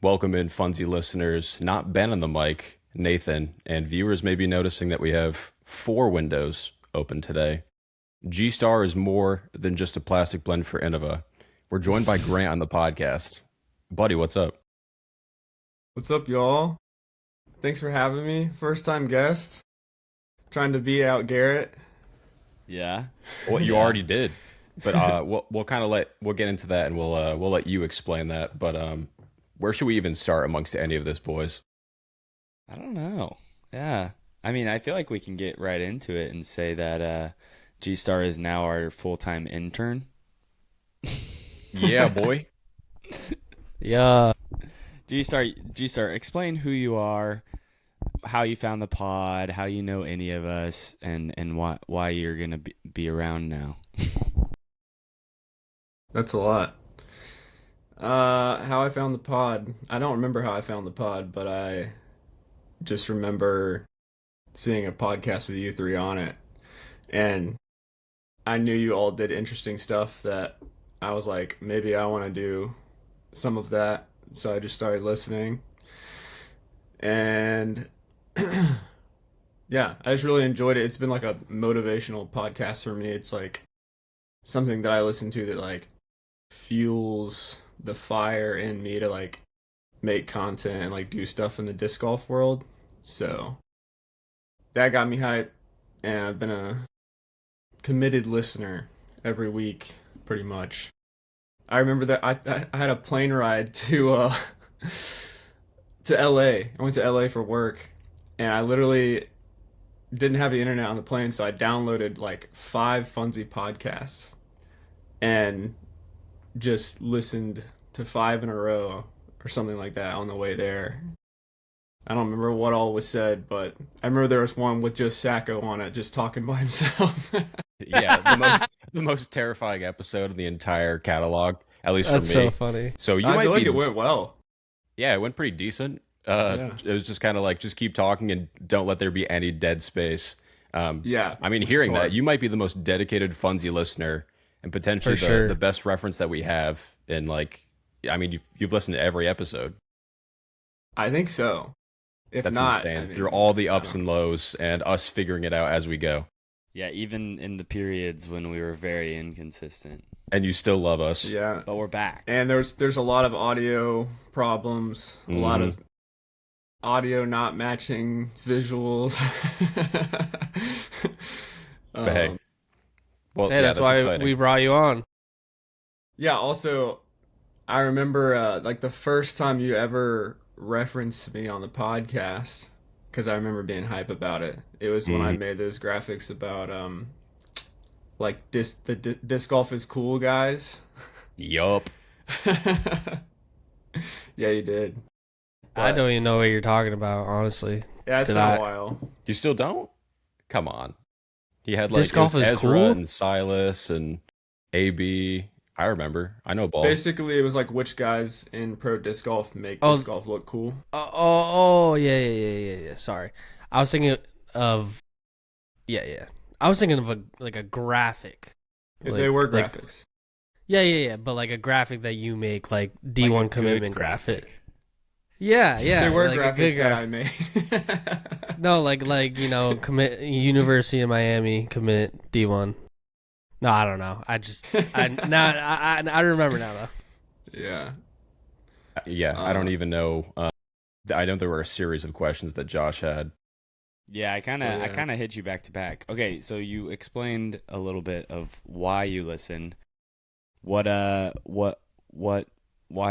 Welcome in, Funsie listeners. Not Ben on the mic, Nathan, and viewers may be noticing that we have four windows open today. G-Star is more than just a plastic blend for Innova. We're joined by Grant on the podcast. Buddy, what's up? What's up, y'all? Thanks for having me. First time guest. Trying to beat out Garrett. Yeah. Well, you already did, but we'll kind of we'll get into that, and we'll let you explain that. But where should we even start amongst any of this, boys? I don't know. Yeah. I mean, I feel like we can get right into it and say that G-Star is now our full-time intern. Yeah, boy. Yeah. G-Star, explain who you are, how you found the pod, how you know any of us, and why you're going to be around now. That's a lot. How I found the pod. I don't remember how I found the pod, but I just remember seeing a podcast with you three on it. And I knew you all did interesting stuff that I was like, maybe I want to do some of that. So I just started listening. And yeah, I just really enjoyed it. It's been like a motivational podcast for me. It's like something that I listen to that like fuels the fire in me to like make content and like do stuff in the disc golf world. So that got me hyped, and I've been a committed listener every week pretty much. I remember that I had a plane ride to LA. I went to LA for work, and I literally didn't have the internet on the plane, so I downloaded like 5 Funsie podcasts and just listened to 5 in a row or something like that on the way there. I don't remember what all was said, but I remember there was one with just Sacco on it, just talking by himself. Yeah, the most terrifying episode in the entire catalog, at least for me. That's so funny. So you I might feel like be. it went well. Yeah, it went pretty decent. Yeah. It was just kind of like, just keep talking and don't let there be any dead space. Yeah. I mean, which is hearing that, hard. you might be the most dedicated Funsie listener and potentially For sure. the best reference that we have. And like, I mean, you've listened to every episode. I think so. If That's not, insane. I mean, Through all the ups and lows and us figuring it out as we go. Yeah, even in the periods when we were very inconsistent. And you still love us. Yeah. But we're back. And there's a lot of audio problems, a lot of audio not matching visuals. But hey. Well, Hey, yeah, that's why exciting. we brought you on. Yeah, also, I remember like the first time you ever referenced me on the podcast, because I remember being hype about it. It was when I made those graphics about like disc golf is cool guys. Yup. Yeah, you did. I But- don't even know what you're talking about, honestly. Yeah, it's Did been I- a while. You still don't? Come on. He had like Disc golf it was is Ezra cool? and Silas and AB. I remember. I know ball. Basically, it was like which guys in pro disc golf make Oh. disc golf look cool. Yeah. Sorry. I was thinking of, yeah. I was thinking of a graphic. They were Like- graphics. Yeah. But like a graphic that you make, like D1 Like a good commitment graphic. Yeah. They were like a graphics good that I graphic. made. No, like commit University of Miami commit D1. No, I don't know. I remember now though. Yeah. Yeah, I don't even know. I know there were a series of questions that Josh had. Yeah, I kind of hit you back to back. Okay, so you explained a little bit of why you listen. Why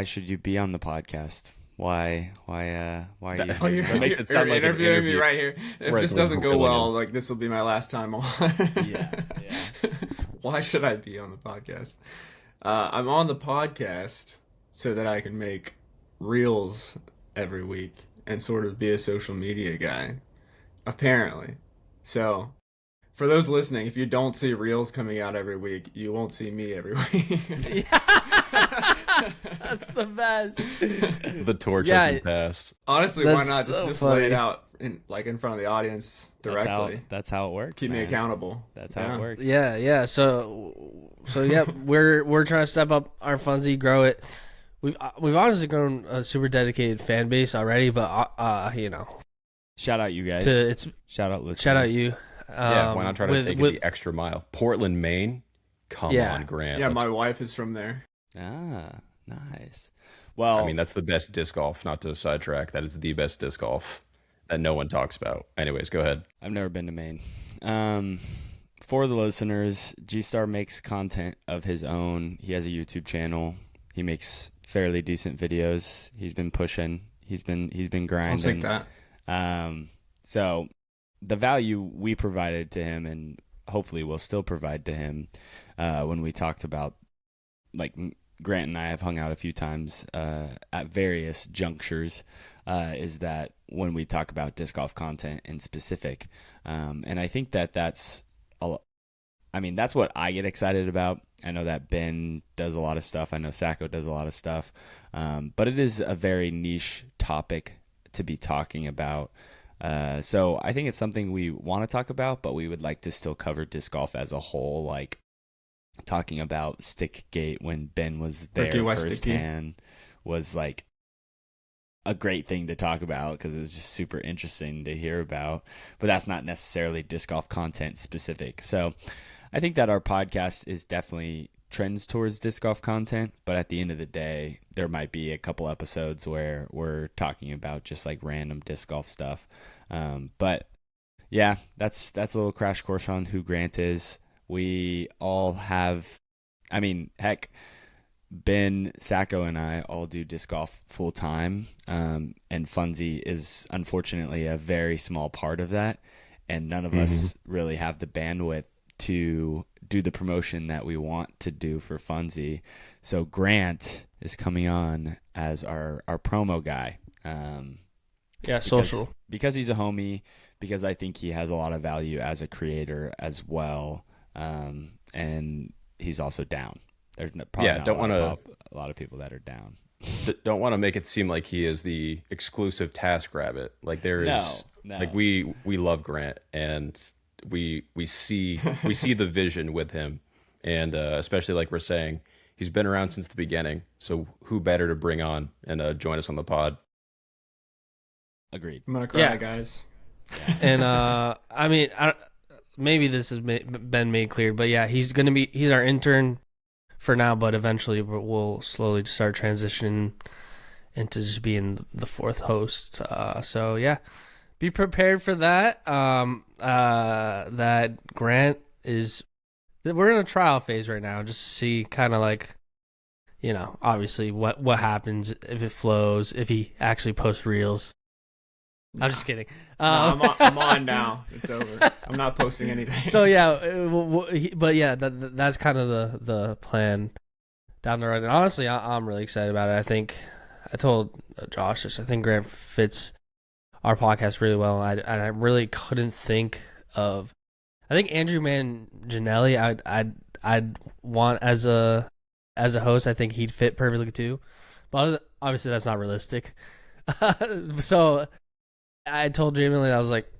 should you be on the podcast? Why are you? Oh, you're, That makes it sound you're like an interviewing me interview. right here. If Right, this we're doesn't go grilling well, him. like this will be my last time on. Yeah. Why should I be on the podcast? I'm on the podcast so that I can make reels every week and sort of be a social media guy, apparently. So, for those listening, if you don't see reels coming out every week, you won't see me every week. That's the best. The torch Yeah, has been passed. Honestly, why That's not so just lay it funny. out in front of the audience directly? That's how it works. Keep me man. accountable. That's how Yeah. it works. Yeah. So yeah, we're trying to step up our Funsie, grow it. we've honestly grown a super dedicated fan base already, but shout out you guys. Shout out listeners. Shout out you. Yeah, why not try to take it the extra mile? Portland, Maine. Come on, Grant. Yeah, my wife is from there. Ah, nice. Well, I mean, that's the best disc golf. Not to sidetrack, that is the best disc golf that no one talks about. Anyways, go ahead. I've never been to Maine. For the listeners, G-Star makes content of his own. He has a YouTube channel. He makes fairly decent videos. He's been pushing. He's been grinding. I'll take that. So the value we provided to him, and hopefully we'll still provide to him, when we talked about, like, Grant and I have hung out a few times at various junctures, is that when we talk about disc golf content in specific, and I think that's what I get excited about. I know that Ben does a lot of stuff. I know Sacco does a lot of stuff, but it is a very niche topic to be talking about. So I think it's something we want to talk about, but we would like to still cover disc golf as a whole, like talking about Stickgate when Ben was there firsthand was like a great thing to talk about because it was just super interesting to hear about, but that's not necessarily disc golf content specific. So I think that our podcast is definitely trends towards disc golf content, but at the end of the day, there might be a couple episodes where we're talking about just like random disc golf stuff. But yeah, that's a little crash course on who Grant is. We all have, I mean, heck, Ben, Sacco, and I all do disc golf full time, and Funsie is unfortunately a very small part of that, and none of us really have the bandwidth to do the promotion that we want to do for Funsie. So Grant is coming on as our promo guy. Social. Because he's a homie, because I think he has a lot of value as a creator as well, and he's also down. There's probably not a lot of people that are down. Don't want to make it seem like he is the exclusive TaskRabbit. Like there is, like we love Grant, and we see the vision with him, and especially like we're saying, he's been around since the beginning. So who better to bring on and join us on the pod? Agreed. I'm gonna cry, guys. Yeah. And maybe this has been made clear, but yeah, he's our intern for now, but eventually we'll slowly start transitioning into just being the fourth host. So yeah, be prepared for that. That Grant we're in a trial phase right now, just to see kind of like, obviously what happens if it flows, if he actually posts reels. I'm just kidding. I'm on now. It's over. I'm not posting anything. So yeah, but yeah, that's kind of the plan down the road. And honestly, I'm really excited about it. I think I told Josh this. I think Grant fits our podcast really well. And I really couldn't think of. I think Andrew Manginelli. I'd want as a host. I think he'd fit perfectly too, but obviously that's not realistic. So I told Jamie, I was like,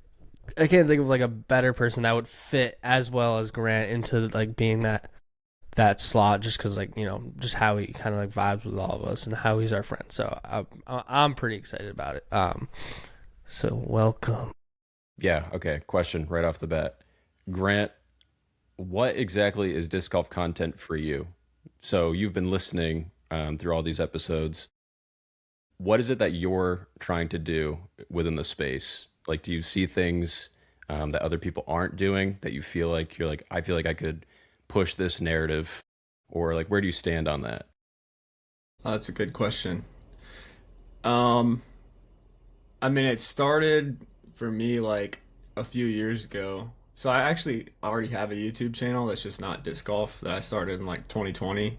I can't think of like a better person that would fit as well as Grant into like being that slot, just because like just how he kind of like vibes with all of us and how he's our friend. So I'm pretty excited about it. So welcome. Yeah. Okay. Question right off the bat, Grant. What exactly is disc golf content for you? So you've been listening through all these episodes. What is it that you're trying to do within the space? Like, do you see things that other people aren't doing that you feel like I feel like I could push this narrative, or like, where do you stand on that? That's a good question. I mean, it started for me like a few years ago. So I actually already have a YouTube channel that's just not disc golf that I started in like 2020.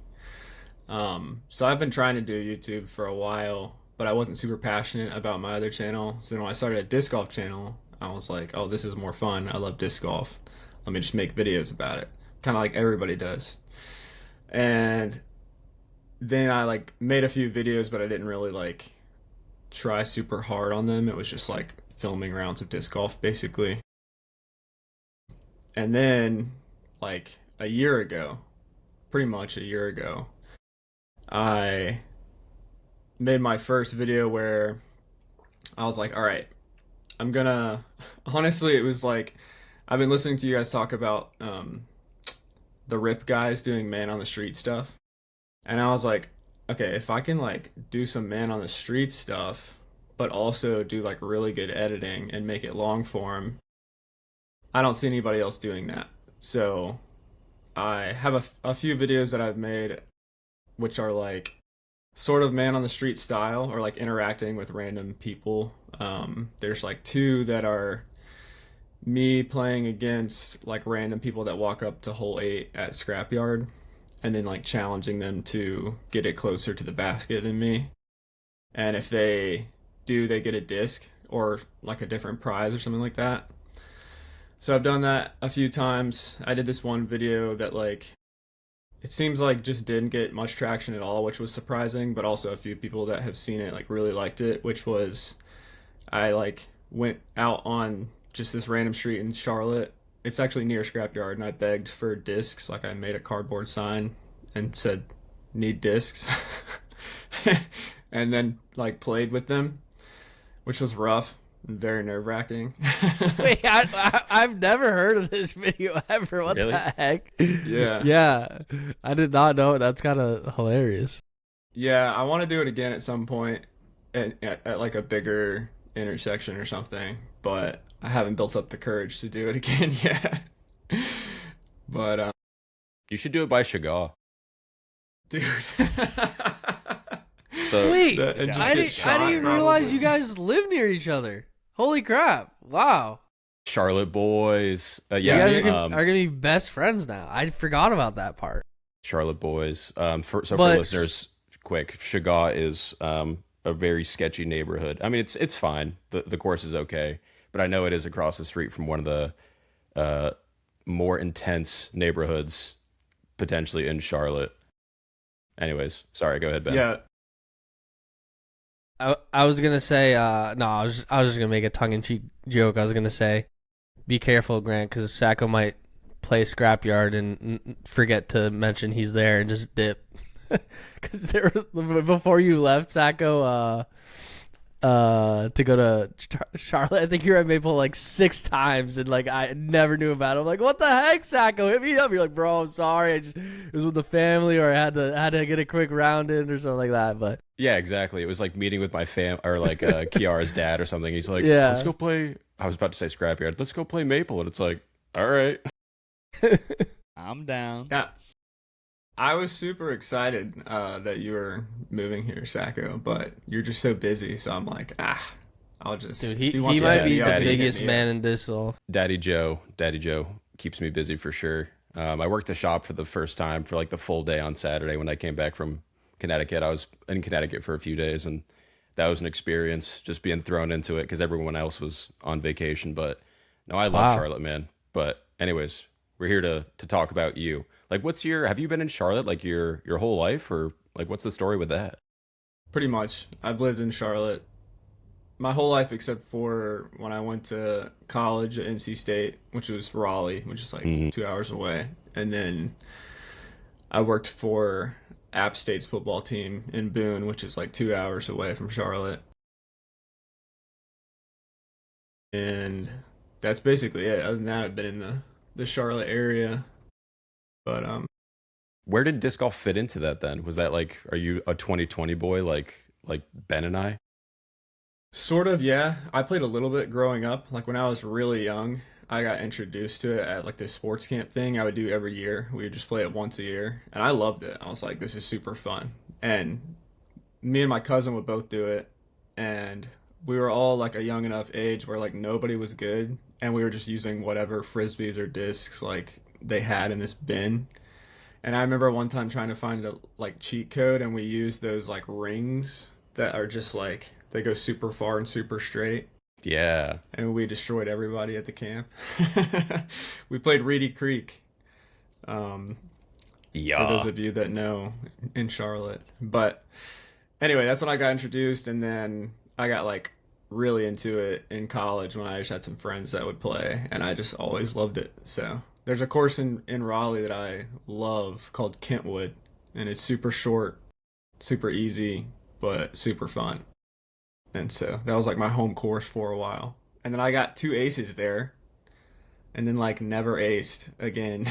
So I've been trying to do YouTube for a while, but I wasn't super passionate about my other channel. So then when I started a disc golf channel, I was like, oh, this is more fun. I love disc golf. Let me just make videos about it. Kind of like everybody does. And then I like made a few videos, but I didn't really like try super hard on them. It was just like filming rounds of disc golf basically. And then like pretty much a year ago, I made my first video where I was like, all right, I'm gonna. Honestly, it was like I've been listening to you guys talk about the Rip guys doing man on the street stuff, and I was like, okay, if I can like do some man on the street stuff, but also do like really good editing and make it long form, I don't see anybody else doing that. So I have a few videos that I've made, which are like sort of man on the street style or like interacting with random people. There's like two that are me playing against like random people that walk up to hole 8 at scrapyard and then like challenging them to get it closer to the basket than me. And if they do, they get a disc or like a different prize or something like that. So I've done that a few times. I did this one video that like it seems like just didn't get much traction at all, which was surprising, but also a few people that have seen it like really liked it, which was I like went out on just this random street in Charlotte. It's actually near Scrapyard, and I begged for discs. Like I made a cardboard sign and said, "Need discs," and then like played with them, which was rough and very nerve wracking. Wait, I've never heard of this video ever. What Really? the heck? Yeah. Yeah, I did not know. That's kind of hilarious. Yeah, I want to do it again at some point at like a bigger intersection or something, but I haven't built up the courage to do it again yet. But You should do it by Chagall. dude. So Wait, And just I get didn't shot, even realize probably. you guys live near each other. Holy crap! Wow, Charlotte boys. you Yeah, guys are gonna be best friends now. I forgot about that part. Charlotte boys. For But- listeners, quick, Chagall is a very sketchy neighborhood. I mean, it's fine. The course is okay, but I know it is across the street from one of the more intense neighborhoods potentially in Charlotte. Anyways, sorry. Go ahead, Ben. Yeah. I was gonna say no. I was just gonna make a tongue-in-cheek joke. I was gonna say, be careful, Grant, because Sacco might play scrapyard and forget to mention he's there and just dip. Because before you left, Sacco, to go to Charlotte, I think you were at Maple like 6 times, and like I never knew about it. I'm like, what the heck, Sacco? Hit me up. You're like, bro, I'm sorry. It was with the family, or I had to get a quick round in or something like that. But Yeah, exactly. It was like meeting with my or like Kiara's dad or something. He's like, Yeah. let's go play. I was about to say Scrapyard. Let's go play Maple. And it's like, all right. I'm down. Yeah. I was super excited that you were moving here, Sacco, but you're just so busy, so I'm like, I'll just... dude, if he wants might to be hit me the up, he can hit biggest me man up. in Dissel. Daddy Joe keeps me busy for sure. I worked the shop for the first time for like the full day on Saturday when I came back from Connecticut. I was in Connecticut for a few days, and that was an experience just being thrown into it because everyone else was on vacation. But no, I love Wow. Charlotte, man. But anyways, we're here to talk about you. Like, have you been in Charlotte like your whole life, or like what's the story with that? Pretty much. I've lived in Charlotte my whole life except for when I went to college at NC State, which was Raleigh, which is like 2 hours away. And then I worked for App State's football team in Boone, which is like 2 hours away from Charlotte. And that's basically it. Other than that, I've been in the Charlotte area. But Where did disc golf fit into that then? Was that like, are you a 2020 boy like Ben and I? sort of, yeah. I played a little bit growing up. Like when I was really young, I got introduced to it at like this sports camp thing I would do every year. We would just play it once a year, and I loved it. I was like, this is super fun. And me and my cousin would both do it, and we were all like a young enough age where like nobody was good, and we were just using whatever frisbees or discs like they had in this bin. And I remember one time trying to find a like cheat code, and we used those like rings that are just like they go super far and super straight, Yeah. and we destroyed everybody at the camp. We played Reedy Creek. For Yeah. those of you that know, in Charlotte. But anyway, that's when I got introduced, and then I got like really into it in college when I just had some friends that would play, and I just always loved it. So there's a course in Raleigh that I love called Kentwood, and it's super short, super easy, but super fun. And so that was like my home course for a while. And then I got 2 aces there, and then like never aced again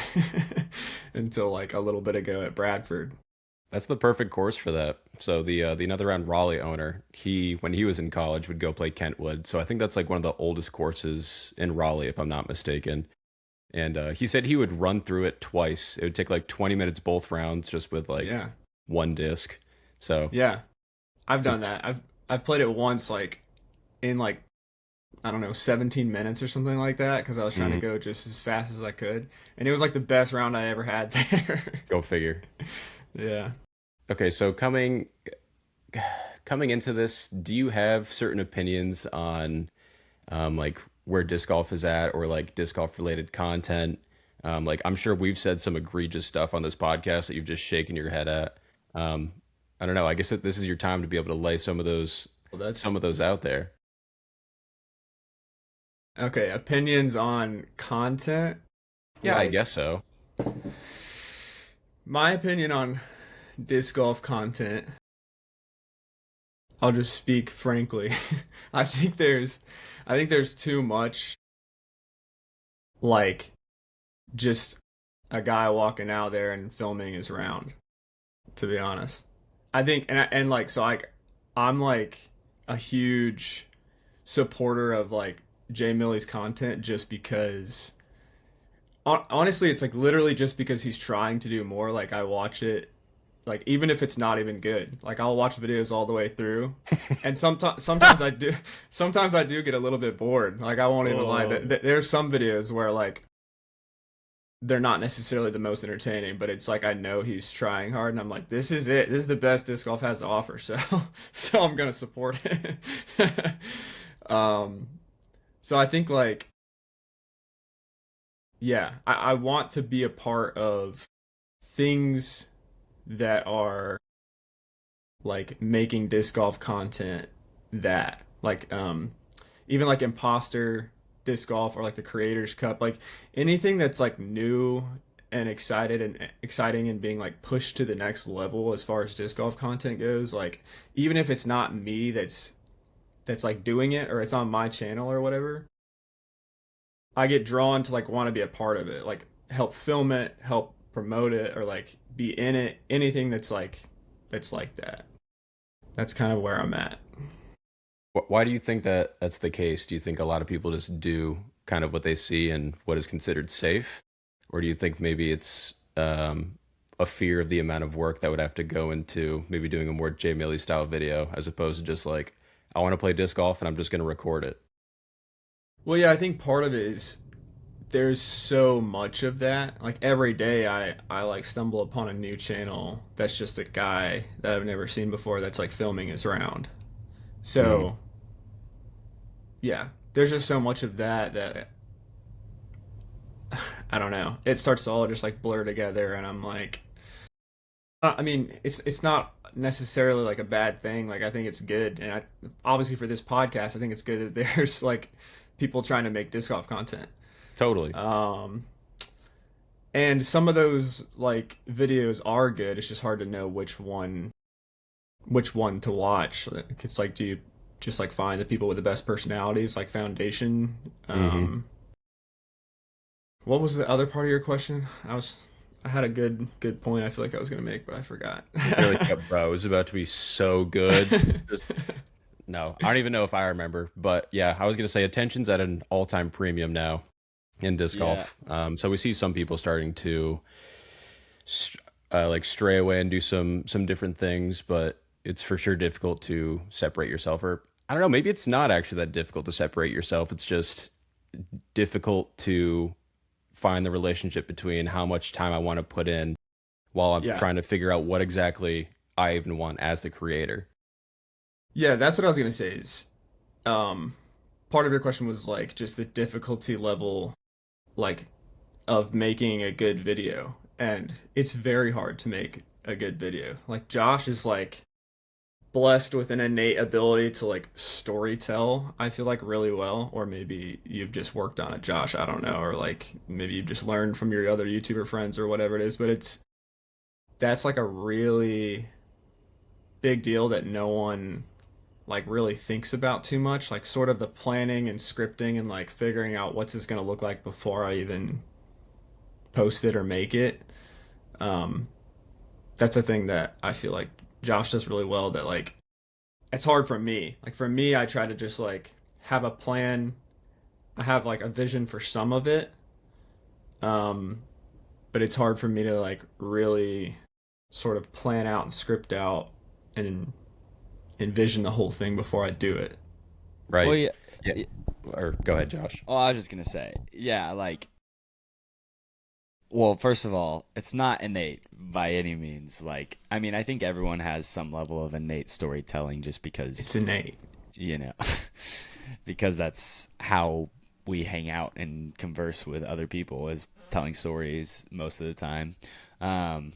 until like a little bit ago at Bradford. That's the perfect course for that. So the another round Raleigh owner, he when he was in college would go play Kentwood. So I think that's like one of the oldest courses in Raleigh, if I'm not mistaken. And he said he would run through it twice. It would take like 20 minutes both rounds, just with like Yeah. one disc. So Yeah. I've done it's that. I've played it once, like in like I don't know, 17 minutes or something like that, because I was trying to mhm, go just as fast as I could, and it was like the best round I ever had there. go figure. Yeah. Okay, so coming into this, do you have certain opinions on like where disc golf is at, or like disc golf related content? Like I'm sure we've said some egregious stuff on this podcast that you've just shaken your head at. Um, I don't know. I guess that this is your time to be able to lay Well, that's some of those out there. okay. Opinions on content, Yeah, I like guess so. my opinion on disc golf content. I'll just speak frankly. I think there's, I think there's too much like just a guy walking out there and filming his round. To be honest, I think, and like so I'm like a huge supporter of like Jay Millie's content just because honestly it's like literally just because he's trying to do more. Like I watch it, like even if it's not even good, like I'll watch videos all the way through, and sometimes I do sometimes I do get a little bit bored. Like I won't even lie, Oh, there's some videos where like they're not necessarily the most entertaining, but it's like I know he's trying hard, and I'm like, this is it. This is the best disc golf has to offer. So, so I'm gonna support it. um, so I think like, yeah, I want to be a part of things that are like making disc golf content that like even like imposter disc golf or like the creators cup, like anything that's like new and exciting and being like pushed to the next level as far as disc golf content goes, like even if it's not me that's like doing it or it's on my channel or whatever, I get drawn to like want to be a part of it, like help film it, help promote it, or like be in it, anything that's like that. That's kind of where I'm at. why do you think that that's the case? Do you think a lot of people just do kind of what they see and what is considered safe, or do you think maybe it's a fear of the amount of work that would have to go into maybe doing a more Jay Millie style video as opposed to just like I want to play disc golf and I'm just going to record it? Well, yeah, I think part of it is there's so much of that. Like every day I like stumble upon a new channel that's just a guy that I've never seen before that's like filming his round. Mm, So, yeah, there's just so much of that that I don't know. It starts to all just like blur together, and I'm like, I mean, it's not necessarily like a bad thing. Like I think it's good, and I obviously for this podcast, I think it's good that there's like people trying to make disc golf content. totally. Um, and some of those like videos are good. It's just hard to know which one to watch. Like, it's like, do you just like find the people with the best personalities, like Foundation? Hmm. What was the other part of your question? I had a good point I feel like I was gonna make, but I forgot. You're like, yeah, bro, it was about to be so good. Just no, I don't even know if I remember, but yeah, I was gonna say attention's at an all-time premium now in disc Yeah. golf. So we see some people starting to like stray away and do some different things, but it's for sure difficult to separate yourself. Or I don't know, maybe it's not actually that difficult to separate yourself. It's just difficult to find the relationship between how much time I want to put in while I'm Yeah. trying to figure out what exactly I even want as the creator. Yeah, that's what I was gonna say is um part of your question was like just the difficulty level like of making a good video. And it's very hard to make a good video. Like Josh is like blessed with an innate ability to like story tell, I feel like really well. Or maybe you've just worked on it, Josh, I don't know, or like maybe you've just learned from your other YouTuber friends or whatever it is, but it's that's like a really big deal that no one like really thinks about too much, like sort of the planning and scripting and like figuring out what's this going to look like before I even post it or make it. Um, that's a thing that I feel like Josh does really well, that like it's hard for me. Like for me, I try to just like have a plan. I have like a vision for some of it. Um, but it's hard for me to like really sort of plan out and script out and envision the whole thing before I do it. Right. Well, yeah. Yeah. Or go ahead, Josh. Oh, I was just gonna say, yeah, like, well, first of all, it's not innate by any means. Like, I mean, I think everyone has some level of innate storytelling, just because It's innate. you know, because that's how we hang out and converse with other people, is telling stories most of the time. Um,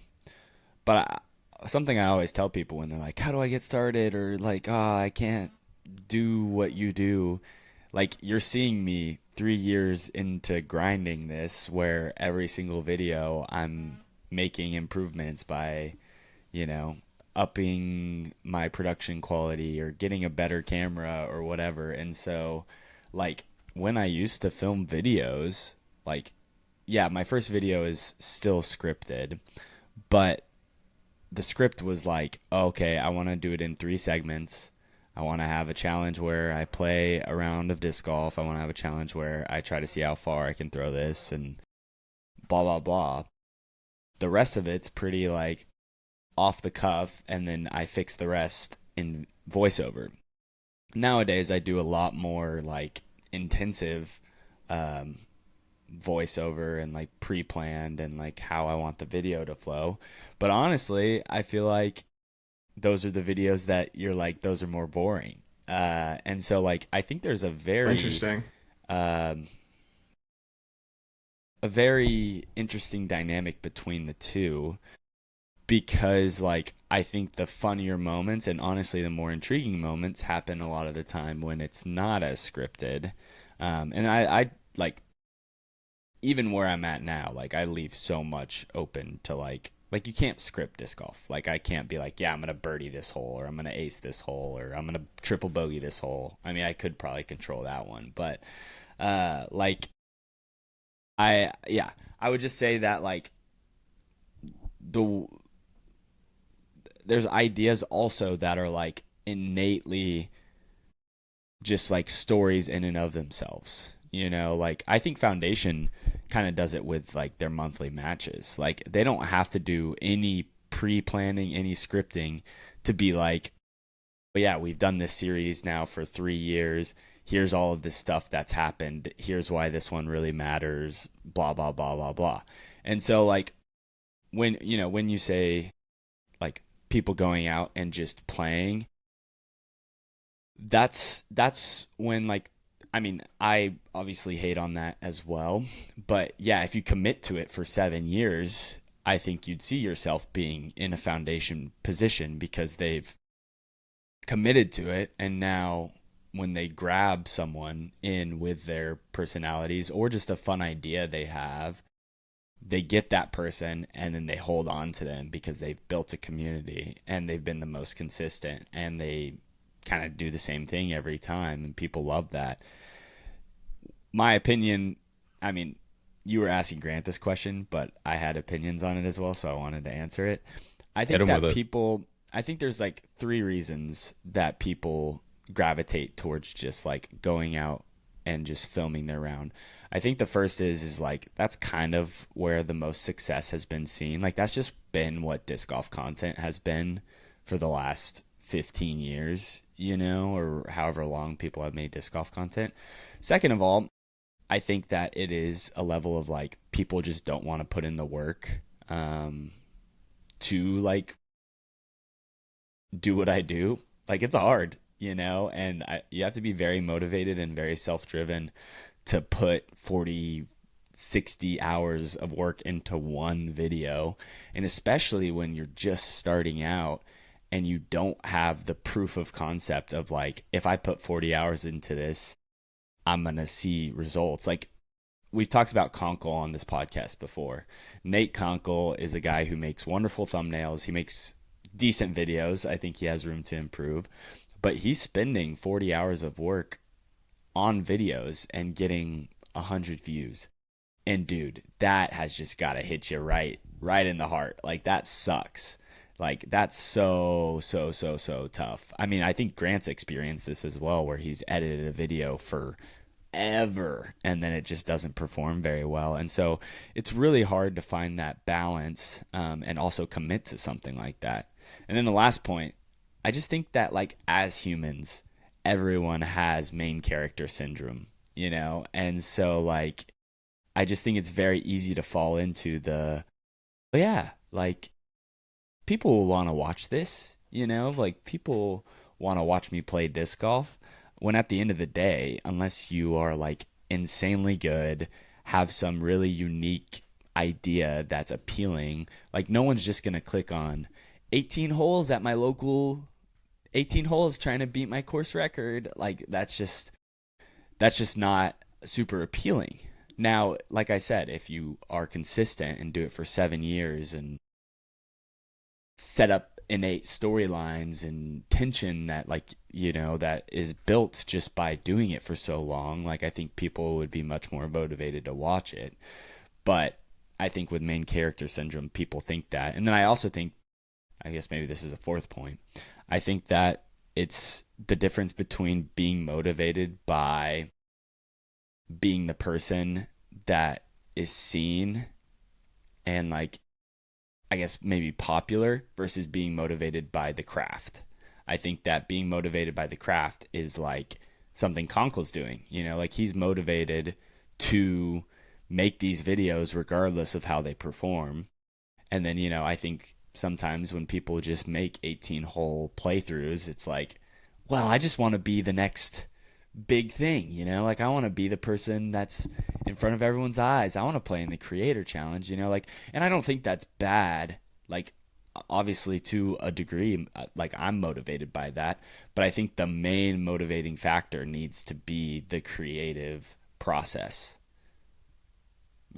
but something I always tell people when they're like, "How do I get started?" or like, "Oh, I can't do what you do." Like, you're seeing me 3 years into grinding this, where every single video I'm making improvements by, you know, upping my production quality or getting a better camera or whatever. And so, like, when I used to film videos, like, yeah, my first video is still scripted, but the script was like, okay, I want to do it in 3 segments. I want to have a challenge where I play a round of disc golf. I want to have a challenge where I try to see how far I can throw this, and blah, blah, blah. The rest of it's pretty like off the cuff, and then I fix the rest in voiceover. Nowadays, I do a lot more like intensive voiceover and like pre-planned and like how I want the video to flow. But honestly, I feel like those are the videos that you're like, those are more boring. And so like, I think there's Interesting. um, a very interesting dynamic between the two, because like, I think the funnier moments and honestly the more intriguing moments happen a lot of the time when it's not as scripted. And I like, even where I'm at now, like, I leave so much open to like you can't script disc golf. Like, I can't be like, yeah, I'm gonna birdie this hole, or I'm gonna ace this hole, or I'm gonna triple bogey this hole. I mean, I could probably control that one, but like, I would just say that like the there's ideas also that are like innately just like stories in and of themselves. You know, like, I think Foundation kind of does it with like their monthly matches. Like, they don't have to do any pre-planning, any scripting to be like, well, yeah, we've done this series now for 3 years. Here's all of this stuff that's happened. Here's why this one really matters. Blah, blah, blah, blah, blah. And so like, when you say like people going out and just playing, that's when like, I mean, I obviously hate on that as well, but yeah, if you commit to it for 7 years, I think you'd see yourself being in a Foundation position, because they've committed to it. And now when they grab someone in with their personalities or just a fun idea they have, they get that person and then they hold on to them because they've built a community and they've been the most consistent, and they kind of do the same thing every time, and people love that. My opinion, I mean, you were asking Grant this question, but I had opinions on it as well, so I wanted to answer it. I think I think there's like 3 reasons that people gravitate towards just like going out and just filming their round. I think the first is like, that's kind of where the most success has been seen. Like, that's just been what disc golf content has been for the last 15 years, or however long people have made disc golf content. Second of all, I think that it is a level of like, people just don't want to put in the work to like do what I do. Like, it's hard, and you have to be very motivated and very self-driven to put 40, 60 hours of work into one video. And especially when you're just starting out and you don't have the proof of concept of like, if I put 40 hours into this, I'm going to see results. Like, we've talked about Conkle on this podcast before. Nate Conkle is a guy who makes wonderful thumbnails. He makes decent videos. I think he has room to improve, but he's spending 40 hours of work on videos and getting 100 views. And dude, that has just got to hit you right in the heart. Like, that sucks. Like, that's so tough. I mean, I think Grant's experienced this as well, where he's edited a video for ever and then it just doesn't perform very well. And so it's really hard to find that balance, and also commit to something like that. And then the last point, I just think that, like, as humans, everyone has main character syndrome, you know? And so, like, I just think it's very easy to fall into the, oh yeah, like, people will want to watch this, you know? Like, people want to watch me play disc golf, when at the end of the day, unless you are, like, insanely good, have some really unique idea that's appealing, like, no one's just going to click on 18 holes at my local 18 holes trying to beat my course record. Like, that's just not super appealing. Now, like I said, if you are consistent and do it for 7 years and set up innate storylines and tension that, like, you know, that is built just by doing it for so long, like, I think people would be much more motivated to watch it. But I think with main character syndrome, people think that. And then I also think, I guess maybe this is a fourth point, I think that it's the difference between being motivated by being the person that is seen and, like, I guess maybe popular, versus being motivated by the craft. I think that being motivated by the craft is like something Conkle's doing, you know, like, he's motivated to make these videos regardless of how they perform. And then, you know, I think sometimes when people just make 18-hole playthroughs, it's like, well, I just want to be the next big thing, you know, like, I want to be the person that's in front of everyone's eyes. I want to play in the creator challenge, you know, like, and I don't think that's bad. Like, obviously, to a degree, like, I'm motivated by that, but I think the main motivating factor needs to be the creative process.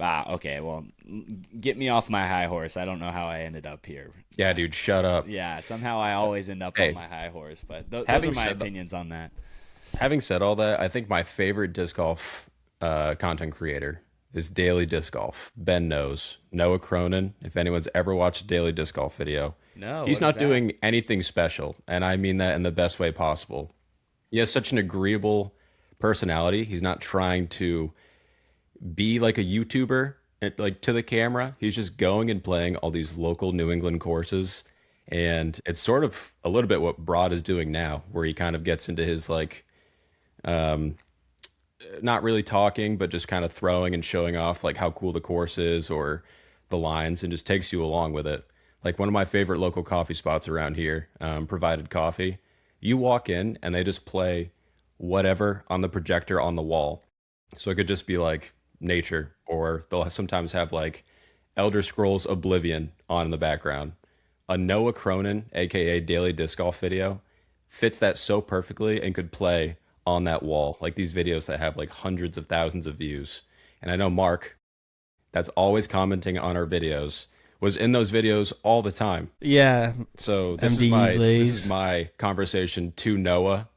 Okay, well, get me off my high horse. I don't know how I ended up here. Yeah, dude, shut up. Yeah, somehow I always end up on my high horse, but those are my opinions on that. Having said all that, I think my favorite disc golf content creator is Daily Disc Golf. Ben knows. Noah Cronin. If anyone's ever watched a Daily Disc Golf video, no, he's not doing anything special, and I mean that in the best way possible. He has such an agreeable personality. He's not trying to be like a YouTuber, like, to the camera. He's just going and playing all these local New England courses, and it's sort of a little bit what Broad is doing now, where he kind of gets into his, like, not really talking, but just kind of throwing and showing off, like, how cool the course is or the lines, and just takes you along with it. Like, one of my favorite local coffee spots around here, Provided Coffee. You walk in and they just play whatever on the projector on the wall. So it could just be like nature, or they'll sometimes have like Elder Scrolls Oblivion on in the background. A Noah Cronin, aka Daily Disc Golf video, fits that so perfectly and could play on that wall. Like, these videos that have like hundreds of thousands of views. And I know Mark, that's always commenting on our videos, was in those videos all the time. Yeah. So this is my conversation to Noah,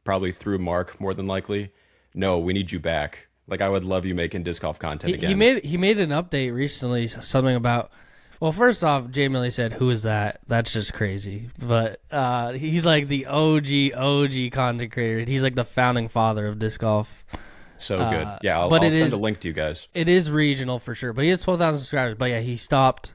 probably through Mark more than likely. No, we need you back. Like, I would love you making disc golf content again. He made an update recently, something about, well, first off, Jay Millie said, "Who is that?" That's just crazy. But he's like the OG content creator. He's like the founding father of disc golf. So good. Yeah, I'll send a link to you guys. It is regional for sure, but he has 12,000 subscribers. But yeah, he stopped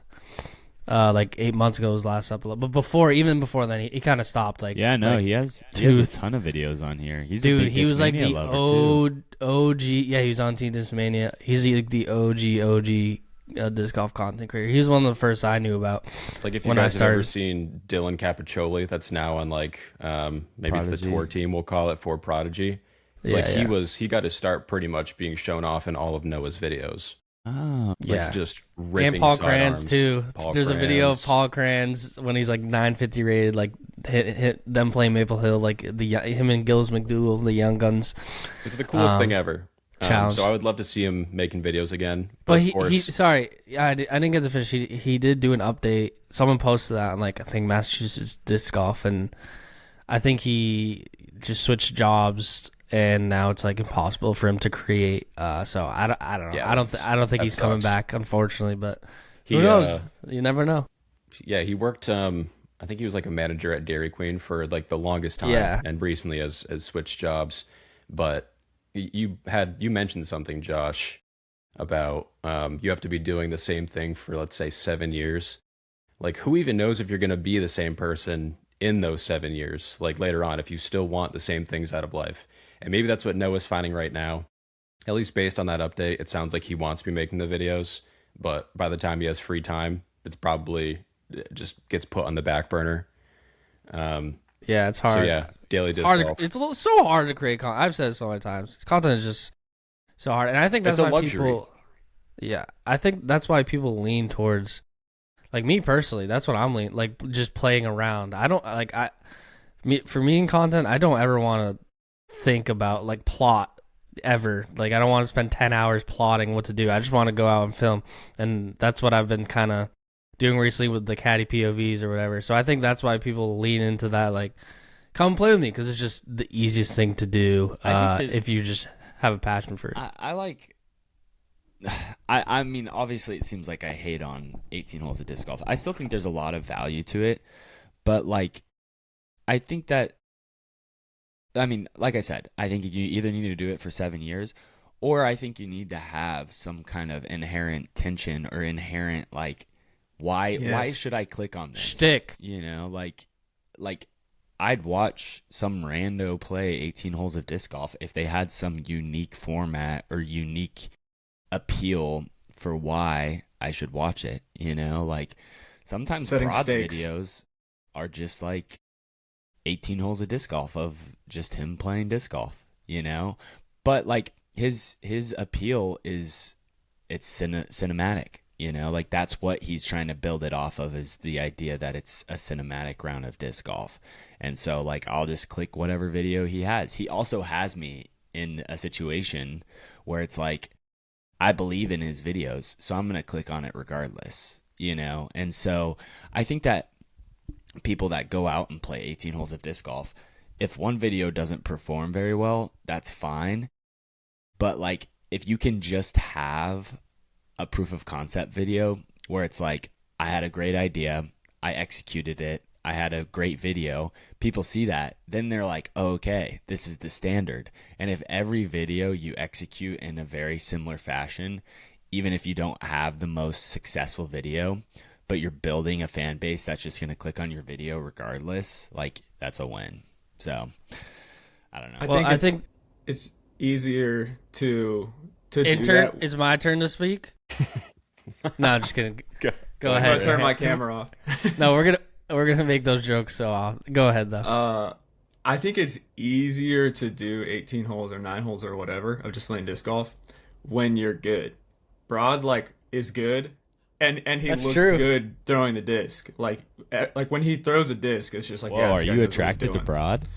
like 8 months ago, his last upload. But even before then, he kind of stopped. Like, yeah, no, like, he has a ton of videos on here. He's a big he was like the OG. Yeah, he was on Team Discmania. He's like the OG disc golf content creator. He was one of the first I knew about. Like, if you guys have ever seen Dylan Capiccioli, that's now on like maybe Prodigy. It's the tour team, we'll call it, for Prodigy. Like, he got his start pretty much being shown off in all of Noah's videos. Oh, like, yeah, just ripping. And Paul Cran's too. There's a video of Paul Cran's when he's like 950 rated, like hit them playing Maple Hill, like him and Gills McDougal, the Young Guns. It's the coolest thing ever. challenge. So I would love to see him making videos again. But of course, sorry, I didn't get to finish. He did do an update. Someone posted that on like I think Massachusetts Disc Golf, and I think he just switched jobs, and now it's like impossible for him to create. So I don't know. Yeah, I don't think that he's coming sucks. back, unfortunately. But he who knows? You never know. yeah, he worked. I think he was like a manager at Dairy Queen for like the longest time, Yeah. and recently has switched jobs. But you mentioned something, Josh, about you have to be doing the same thing for, let's say, 7 years. Like, who even knows if you're going to be the same person in those 7 years, like later on, if you still want the same things out of life? And maybe that's what Noah's finding right now. At least based on that update, it sounds like he wants to be making the videos, but by the time he has free time, it's probably it just gets put on the back burner. Yeah, it's hard. So yeah, daily disc hard. golf. It's so hard to create content. I've said it so many times. Content is just so hard, and I think that's It's a why luxury. people. Yeah, I think that's why people lean towards, like me personally. That's what I'm leaning, like just playing around. I don't like for me in content. I don't ever want to think about like plot ever. Like I don't want to spend 10 hours plotting what to do. I just want to go out and film, and that's what I've been kind of doing recently with the caddy POVs or whatever. So I think that's why people lean into that. Like, come play with me because it's just the easiest thing to do if you just have a passion for it. I like. I mean, obviously, it seems like I hate on 18 holes of disc golf. I still think there's a lot of value to it, but like, I think that. I mean, like I said, I think you either need to do it for 7 years, or I think you need to have some kind of inherent tension or inherent like, why should I click on this? Shtick. You know, like I'd watch some rando play 18 holes of disc golf if they had some unique format or unique appeal for why I should watch it. You know, like sometimes Setting Brod's stakes. videos are just like 18 holes of disc golf of just him playing disc golf, you know? But like his appeal is it's cinematic, you know? Like that's what he's trying to build it off of, is the idea that it's a cinematic round of disc golf. And so like I'll just click whatever video he has. He also has me in a situation where it's like I believe in his videos, so I'm going to click on it regardless, you know? And so I think that people that go out and play 18 holes of disc golf, if one video doesn't perform very well, that's fine. But like if you can just have a proof of concept video where it's like, I had a great idea, I executed it, I had a great video, people see that, then they're like, oh, okay, this is the standard. And if every video you execute in a very similar fashion, even if you don't have the most successful video, but you're building a fan base that's just going to click on your video regardless, like that's a win. So I don't know. I think it's easier to Intern, do that. it's my turn to speak. No, I'm just kidding. Go I'm ahead. gonna turn my camera off. No, we're gonna make those jokes. So go ahead though. I think it's easier to do 18 holes or 9 holes or whatever of just playing disc golf when you're good. Broad like is good, and he That's looks true. good throwing the disc. Like when he throws a disc, it's just like, Whoa, yeah. are this guy you knows what he's attracted to doing. Brod?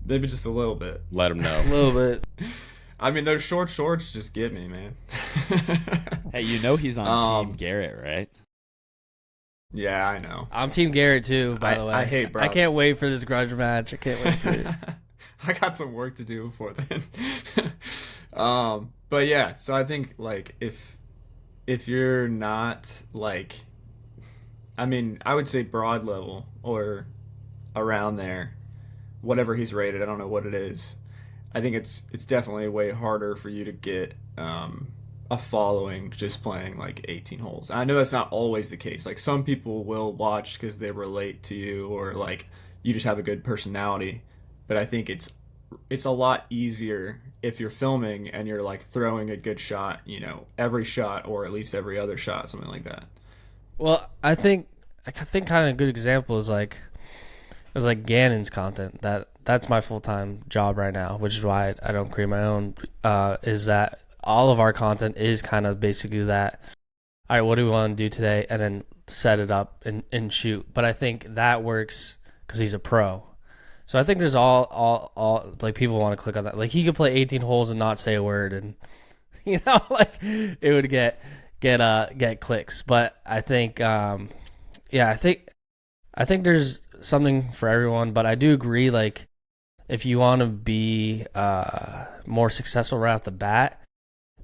Maybe just a little bit. Let him know. A little bit. I mean, those short shorts just get me, man. Hey, you know he's on Team Garrett, right? Yeah, I know. I'm Team Garrett too. By the way, I hate Broad. I can't wait for this grudge match. I can't wait for it. I got some work to do before then. But yeah, so I think like if you're not like, I mean, I would say broad level or around there, whatever he's rated, I don't know what it is. I think it's definitely way harder for you to get a following just playing like 18 holes. I know that's not always the case. Like some people will watch because they relate to you or like you just have a good personality. But I think it's a lot easier if you're filming and you're like throwing a good shot, you know, every shot or at least every other shot, something like that. Well, I think kind of a good example is like it was like Gannon's content. That's my full-time job right now, which is why I don't create my own. Is that all of our content is kind of basically that. All right, what do we want to do today, and then set it up and shoot. But I think that works because he's a pro. So I think there's all like people want to click on that. Like he could play 18 holes and not say a word, and like it would get clicks. But I think, I think there's something for everyone. But I do agree, like if you want to be more successful right off the bat,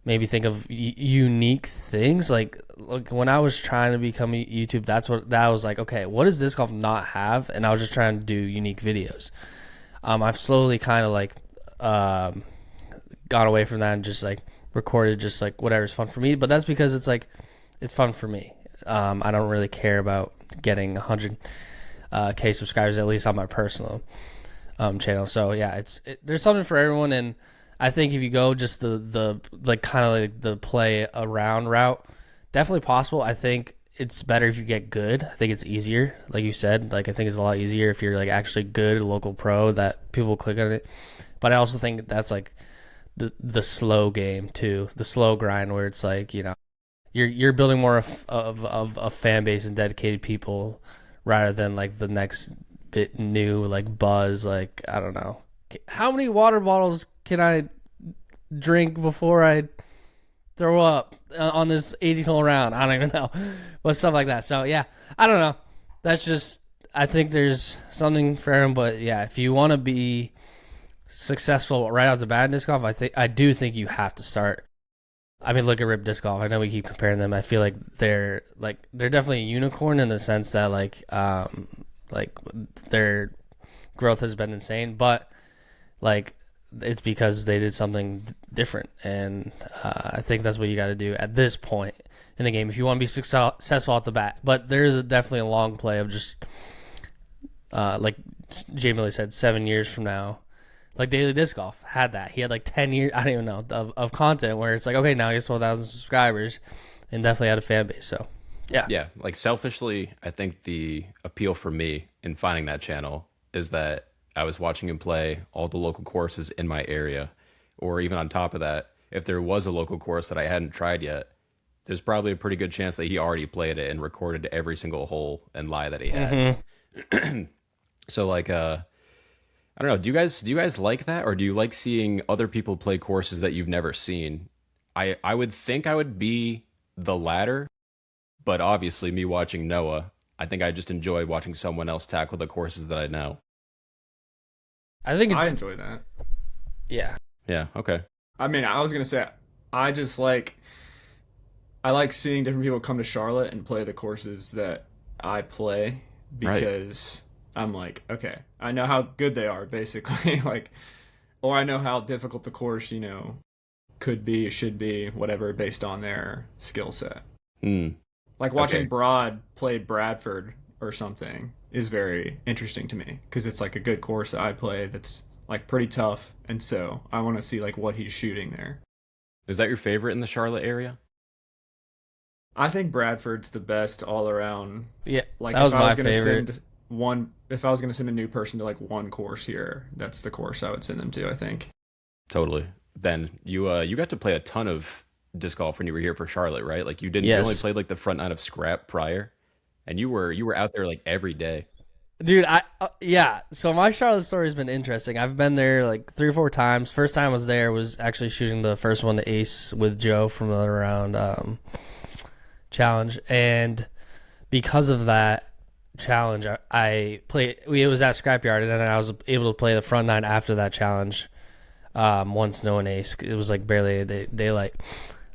maybe think of unique things. Like when I was trying to become a YouTube, that was like, okay, what does disc golf not have? And I was just trying to do unique videos. I've slowly kind of like gone away from that and just like recorded just like whatever's fun for me. But that's because it's like it's fun for me. I don't really care about getting 100K subscribers, at least on my personal channel. So yeah, there's something for everyone. And I think if you go just the like kind of like the play around route, definitely possible. I think it's better if you get good. I think it's easier, like you said. Like I think it's a lot easier if you're like actually good, a local pro, that people will click on it. But I also think that's like the slow game too, the slow grind where it's like you're building more of a fan base and dedicated people rather than like the next bit new like buzz. Like I don't know, how many water bottles can I drink before I throw up on this 18-hole round? I don't even know, but stuff like that. So yeah, I don't know. That's just, I think there's something for him. But yeah, if you want to be successful right off the bat in disc golf, I do think you have to start. I mean, look at Rip Disc Golf. I know we keep comparing them. I feel like they're definitely a unicorn in the sense that like their growth has been insane, but like it's because they did something different, and I think that's what you got to do at this point in the game if you want to be successful off the bat. But there's definitely a long play of just like Jay Millie said, 7 years from now. Like Daily Disc Golf had that. He had like 10 years, I don't even know, of content where it's like, okay, now he has 12,000 subscribers and definitely had a fan base. So, yeah. Yeah, like selfishly, I think the appeal for me in finding that channel is that I was watching him play all the local courses in my area. Or even on top of that, if there was a local course that I hadn't tried yet, there's probably a pretty good chance that he already played it and recorded every single hole and lie that he had. Mm-hmm. So like, I don't know. Do you guys like that, or do you like seeing other people play courses that you've never seen? I would think I would be the latter, but obviously me watching Noah, I think I just enjoy watching someone else tackle the courses that I know. I enjoy that. Yeah. Yeah. Okay. I mean, I was gonna say I like seeing different people come to Charlotte and play the courses that I play because. Right. I'm like, okay, I know how good they are, basically, like, or I know how difficult the course, could be, should be, whatever, based on their skill set. Like watching Broad play Bradford or something is very interesting to me because it's like a good course that I play that's like pretty tough, and so I want to see like what he's shooting there. Is that your favorite in the Charlotte area? I think Bradford's the best all around. Yeah, like that was my favorite. If I was going to send a new person to like one course here, that's the course I would send them to, I think. Totally. Ben, you got to play a ton of disc golf when you were here for Charlotte, right? Like you Yes. only played like the front nine of Scrap prior, and you were out there like every day. Dude, yeah. So my Charlotte story has been interesting. I've been there like 3 or 4 times. First time I was there was actually shooting the first one to ace with Joe from the round challenge, and because of that challenge, I played. It was at Scrapyard, and then I was able to play the front nine after that challenge. Once no one ace, it was like barely daylight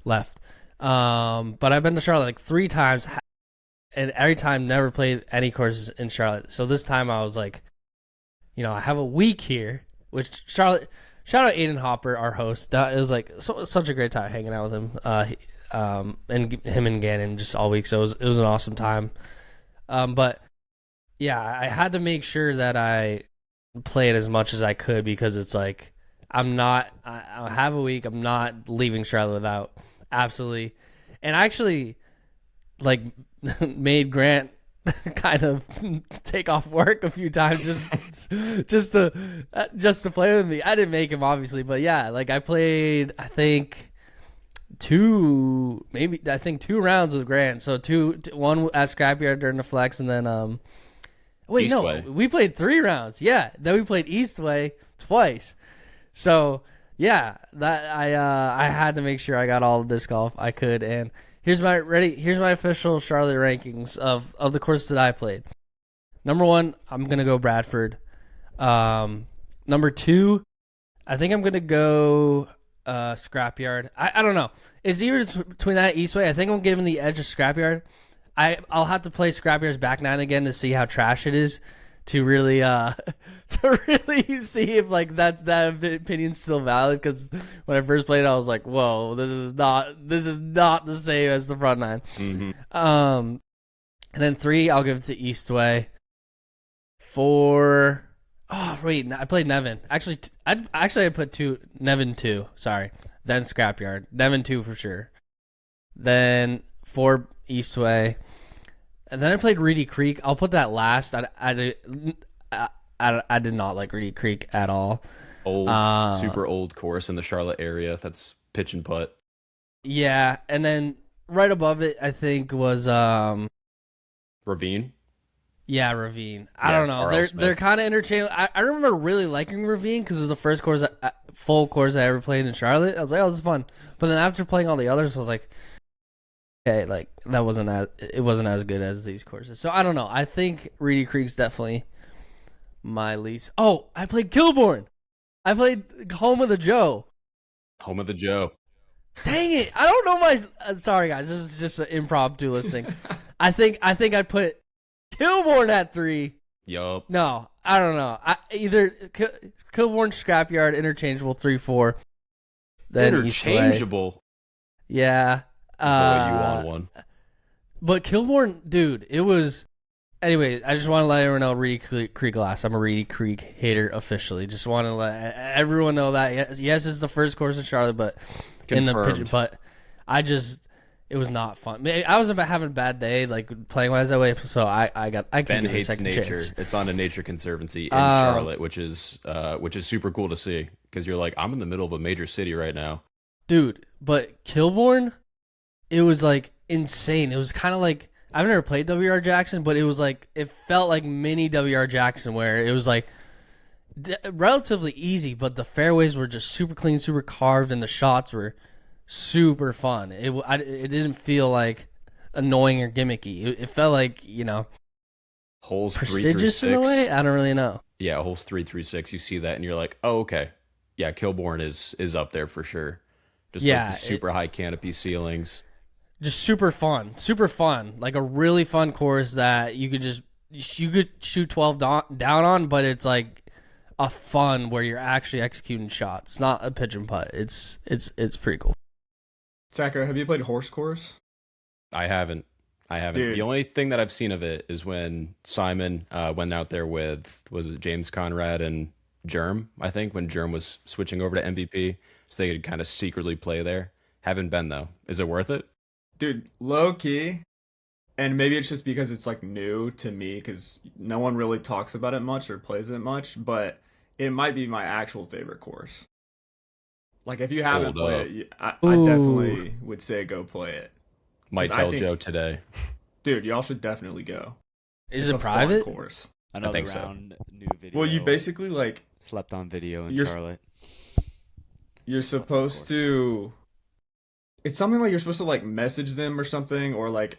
left. But I've been to Charlotte like 3 times, and every time never played any courses in Charlotte. So this time I was like, I have a week here, which Charlotte. Shout out Aiden Hopper, our host. That it was like such a great time hanging out with him. And him and Gannon just all week. So it was an awesome time. But yeah, I had to make sure that I played as much as I could because it's like I have a week. I'm not leaving Charlotte without absolutely. And I actually like made Grant kind of take off work a few times just to play with me. I didn't make him obviously, but yeah, like I played I think 2 rounds with Grant. So one at Scrapyard during the flex, and then Wait, Eastway. no, we played 3 rounds. Yeah, then we played Eastway twice. So yeah, that I had to make sure I got all of disc golf I could. And here's my official Charlotte rankings of the courses that I played. Number 1, I'm gonna go Bradford. Number 2, I think I'm gonna go Scrapyard. I don't know. It's either between that Eastway. I think I'm giving the edge of Scrapyard. I'll have to play Scrapyard's back 9 again to see how trash it is, to really to really see if like that opinion's still valid. Because when I first played it, I was like, whoa, this is not the same as the front 9. Mm-hmm. And then 3, I'll give it to Eastway. 4, oh wait, I played Nevin. Actually, I put 2, Nevin 2. Sorry, then Scrapyard, Nevin 2 for sure. Then 4, Eastway, and then I played Reedy Creek. I'll put that last. I did not like Reedy Creek at all. Old, super old course in the Charlotte area. That's pitch and putt. Yeah, and then right above it, I think was Ravine. Yeah, Ravine. I don't know. R.L. They're kind of interchangeable. I remember really liking Ravine because it was the first full course I ever played in Charlotte. I was like, oh, this is fun. But then after playing all the others, I was like, okay, like it wasn't as good as these courses. So I don't know. I think Reedy Creek's definitely my least. Oh, I played Kilbourne. I played Home of the Joe. Home of the Joe. Dang it! I don't know my. Sorry guys, this is just an impromptu listing. I think I put Kilbourne at 3. Yup. No, I don't know. Either Kilbourne, Scrapyard, interchangeable 3-4. Then Interchangeable. Eastway. Yeah. You on one. But Kilbourne, dude, it was. Anyway, I just want to let everyone know Reedy Creek last. I'm a Reedy Creek hater officially. Just want to let everyone know that. Yes, it's the first course in Charlotte, but Confirmed. in the pitch. But it was not fun. I was having a bad day, like playing wise that way. So I can Ben give it a hates second nature. chance. It's on a nature conservancy in Charlotte, which is super cool to see because you're like, I'm in the middle of a major city right now, Dude. But Kilbourne, it was like insane. It was kind of like, I've never played WR Jackson, but it felt like mini WR Jackson, where it was like relatively easy, but the fairways were just super clean, super carved, and the shots were super fun. It didn't feel like annoying or gimmicky. It felt like, holes 3 through prestigious 6. in a way. I don't really know. Yeah, holes 3 through 6. You see that and you're like, oh, okay, yeah, Kilbourne is up there for sure. Just like the super high canopy ceilings. Just super fun, like a really fun course that you could shoot 12 down on, but it's like a fun where you're actually executing shots. It's not a pitch and putt. It's pretty cool. Sacco, have you played Horse Course? I haven't. Dude. The only thing that I've seen of it is when Simon went out there with, was it James Conrad and Germ, I think, when Germ was switching over to MVP, so they could kind of secretly play there. Haven't been, though. Is it worth it? Dude, low key, and maybe it's just because it's like new to me because no one really talks about it much or plays it much, but it might be my actual favorite course. Like if you haven't Hold played it, I definitely would say go play it. Might tell Joe today. Dude, y'all should definitely go. Is It's it a fun private? course. Another think so. round, new video. Well, you basically like slept on video in You're- Charlotte. you're supposed to. It's something like you're supposed to like message them or something, or like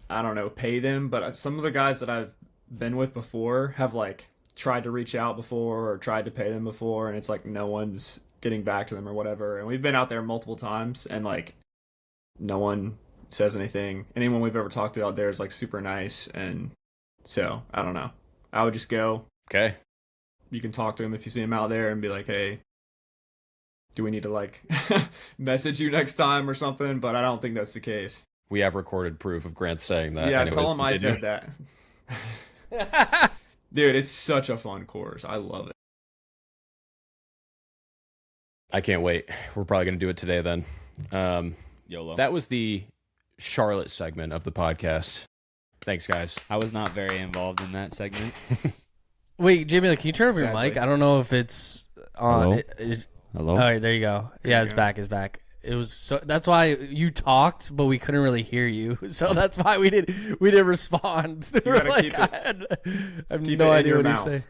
I don't know, pay them. But some of the guys that I've been with before have like tried to reach out before or tried to pay them before, and it's like no one's getting back to them or whatever. And we've been out there multiple times, and like no one says anything. Anyone we've ever talked to out there is like super nice, and so I don't know. I would just go. Okay. You can talk to him if you see him out there and be like, hey, do we need to like message you next time or something? But I don't think that's the case. We have recorded proof of Grant saying that. Yeah, Anyways, tell him I continue. said that. Dude, it's such a fun course. I love it. I can't wait. We're probably going to do it today then. YOLO. That was the Charlotte segment of the podcast. Thanks, guys. I was not very involved in that segment. Wait, Jamie, can you turn up your Sadly. mic? I don't know if it's on. Hello? Hello? All right, there you go. Yeah, There you it's go. back. It's back. it was so. That's why you talked, but we couldn't really hear you. So that's why we didn't respond. You gotta like, keep it. I have keep no it in idea your what mouth. you say.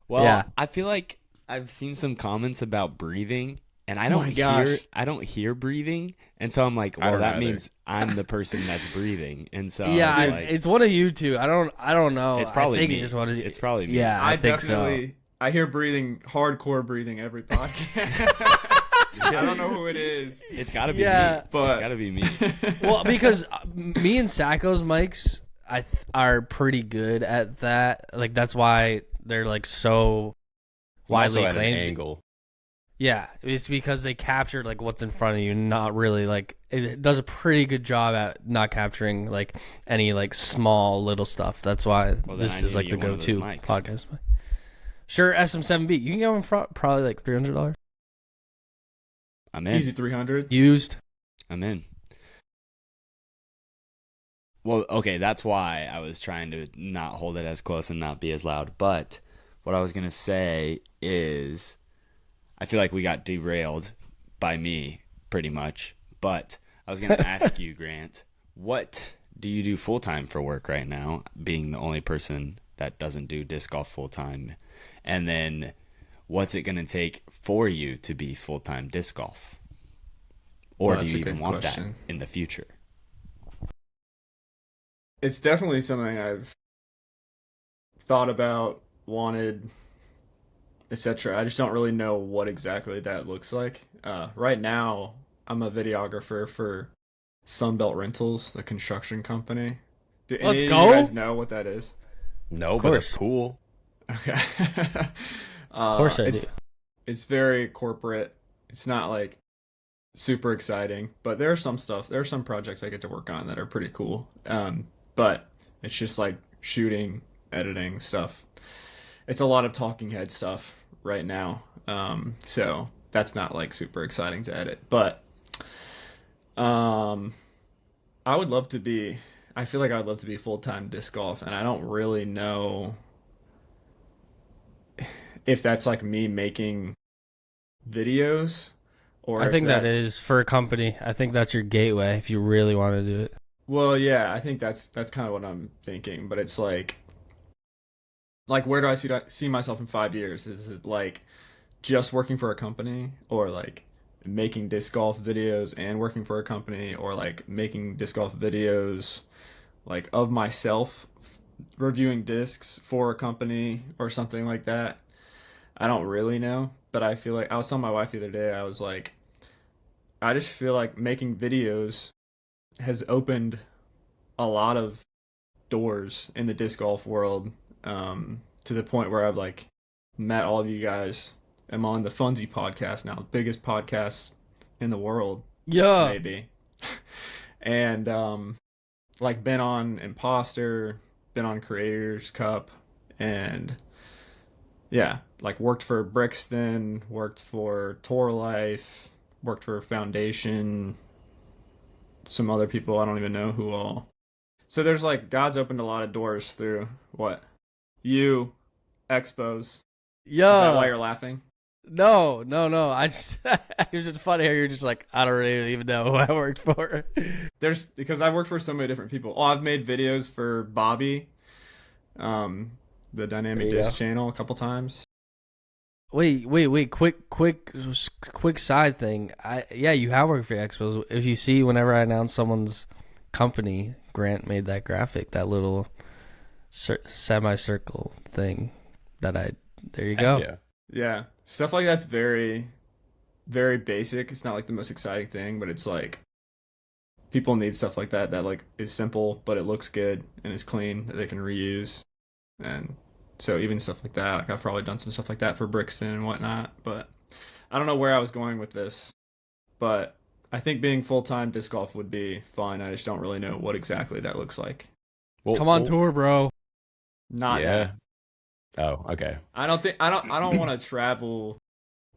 Well, Yeah. I feel like I've seen some comments about breathing, and I Oh don't my gosh. hear breathing, and so I'm like, I well, don't that either. means I'm the person that's breathing, and so Yeah, I was like, it's one of you two. I don't know. it's probably I think me. It's one of you. It's probably me. Yeah, I think so. I hear breathing, hardcore breathing every podcast. I don't know who it is. It's got to be Yeah. me. But- It's got to be me. Well, because me and Sacco's mics are pretty good at that. Like that's why they're like so widely Also at an acclaimed. angle. Yeah, it's because they captured like what's in front of you, not really like it does a pretty good job at not capturing like any like small little stuff. That's why Well, then this I is need like to the get one of those go-to mics. podcast. Sure, SM7B. You can get one for probably like $300 I'm in. Easy 300. used. I'm in. Well, okay, that's why I was trying to not hold it as close and not be as loud. But what I was going to say is I feel like we got derailed by me pretty much. But I was going to ask you, Grant, what do you do full-time for work right now, being the only person that doesn't do disc golf full-time? And then what's it going to take for you to be full-time disc golf? Or Well, do that's you a even good want question. that in the future? It's definitely something I've thought about, wanted, etc. I just don't really know what exactly that looks like. Right now, I'm a videographer for Sunbelt Rentals, the construction company. Do any Let's of go. you guys know what that is? No, Of but it's course. cool. Okay. Of course I do. It's very corporate. It's not like super exciting, but there are some projects I get to work on that are pretty cool. But it's just like shooting, editing stuff. It's a lot of talking head stuff right now. So that's not like super exciting to edit, but I feel like I'd love to be full-time disc golf, and I don't really know if that's like me making videos or I if think that is for a company. I think that's your gateway if you really want to do it. Well, yeah, I think that's kind of what I'm thinking, but it's like where do I see myself in 5 years? Is it like just working for a company, or like making disc golf videos and working for a company, or like making disc golf videos like of myself reviewing discs for a company or something like that? I don't really know, but I feel like I was telling my wife the other day, I was like, I just feel like making videos has opened a lot of doors in the disc golf world, to the point where I've like met all of you guys. I'm on the Funsie podcast now, the biggest podcast in the world, Yeah. maybe. And like been on Imposter, been on Creators Cup, and yeah, like worked for Brixton, worked for Tour Life, worked for Foundation, some other people I don't even know who all. So there's like God's opened a lot of doors through what? You, expos. Yeah. Is that why you're laughing? No. I just it was just funny how you're just like, I don't really even know who I worked for. Because I've worked for so many different people. Oh, I've made videos for Bobby, the Dynamic There you Disc go. channel a couple times. Wait. Quick side thing. Yeah, you have worked for Expos. If you see, whenever I announce someone's company, Grant made that graphic, that little semicircle thing there you go. Yeah. Yeah, stuff like that's very, very basic. It's not like the most exciting thing, but it's like people need stuff like that like is simple, but it looks good and is clean that they can reuse. And so even stuff like that, like I've probably done some stuff like that for Brixton and whatnot. But I don't know where I was going with this, but I think being full-time disc golf would be fun. I just don't really know what exactly that looks like. Well, Come on well, tour, bro. Not Yeah. that. Oh, okay. I don't want to travel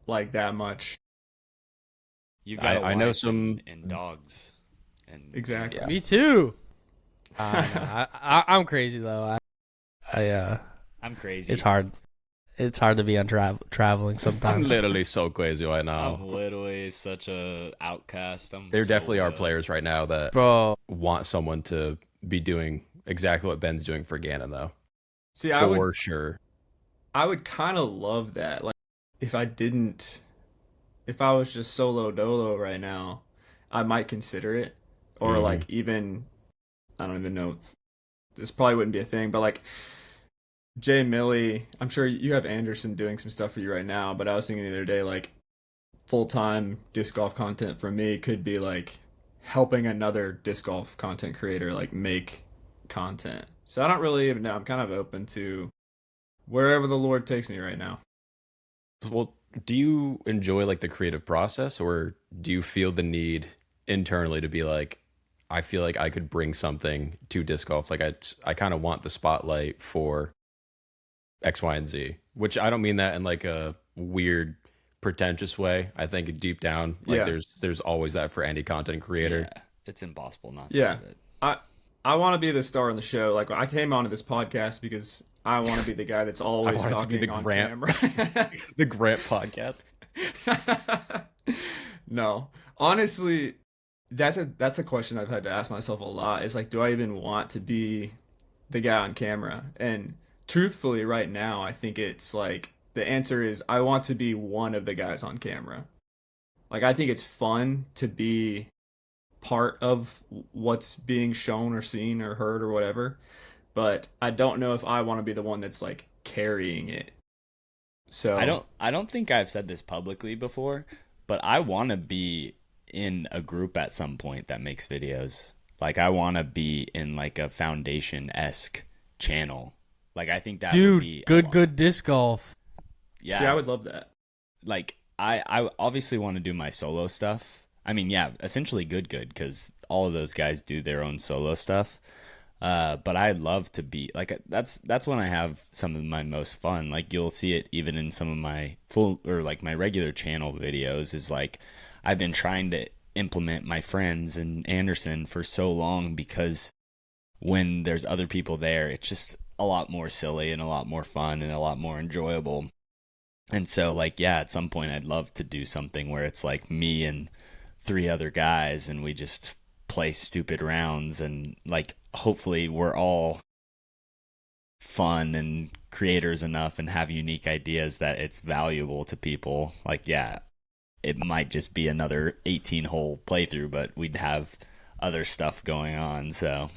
like that much. You've got I know some- and dogs. And Exactly. Yeah. Me too. I'm crazy though. I'm crazy. It's hard. It's hard to be on traveling I'm sometimes. literally so crazy right now. I'm literally such a outcast. There definitely are players right now that Bro, want someone to be doing exactly what Ben's doing for Ganon, though. See, For sure. I would kind of love that. Like, if I didn't, if I was just solo dolo right now, I might consider it. Or Mhm. like even, I don't even know. This probably wouldn't be a thing, but like Jay Millie, I'm sure you have Anderson doing some stuff for you right now. But I was thinking the other day, like full time disc golf content for me could be like helping another disc golf content creator like make content. So I don't really even know. I'm kind of open to wherever the Lord takes me right now. Well, do you enjoy like the creative process, or do you feel the need internally to be like, I feel like I could bring something to disc golf? Like I kind of want the spotlight for X, Y, and Z, which I don't mean that in like a weird, pretentious way. I think deep down, like Yeah. there's always that for any content creator. Yeah, it's impossible not to Yeah. have it. I I want to be the star on the show. Like I came onto this podcast because I want to be the guy that's always want it to be talking the on Grant. camera. The Grant podcast. No. Honestly, that's a question I've had to ask myself a lot. Is like, do I even want to be the guy on camera? And truthfully, right now, I think it's like the answer is I want to be one of the guys on camera. Like I think it's fun to be part of what's being shown or seen or heard or whatever, but I don't know if I want to be the one that's like carrying it. So I don't think I've said this publicly before, but I want to be in a group at some point that makes videos. Like I want to be in like a foundation-esque channel. Like I think that would be dude, good disc golf. Yeah. See, I would love that. Like I obviously want to do my solo stuff. I mean, yeah, essentially good because all of those guys do their own solo stuff. But I'd love to be like that's when I have some of my most fun. Like you'll see it even in some of my full or like my regular channel videos is like I've been trying to implement my friends and Anderson for so long because when there's other people there, it's just a lot more silly and a lot more fun and a lot more enjoyable. And so like yeah, at some point I'd love to do something where it's like me and three other guys and we just play stupid rounds and like hopefully we're all fun and creators enough and have unique ideas that it's valuable to people. Like yeah, it might just be another 18 hole playthrough, but we'd have other stuff going on. So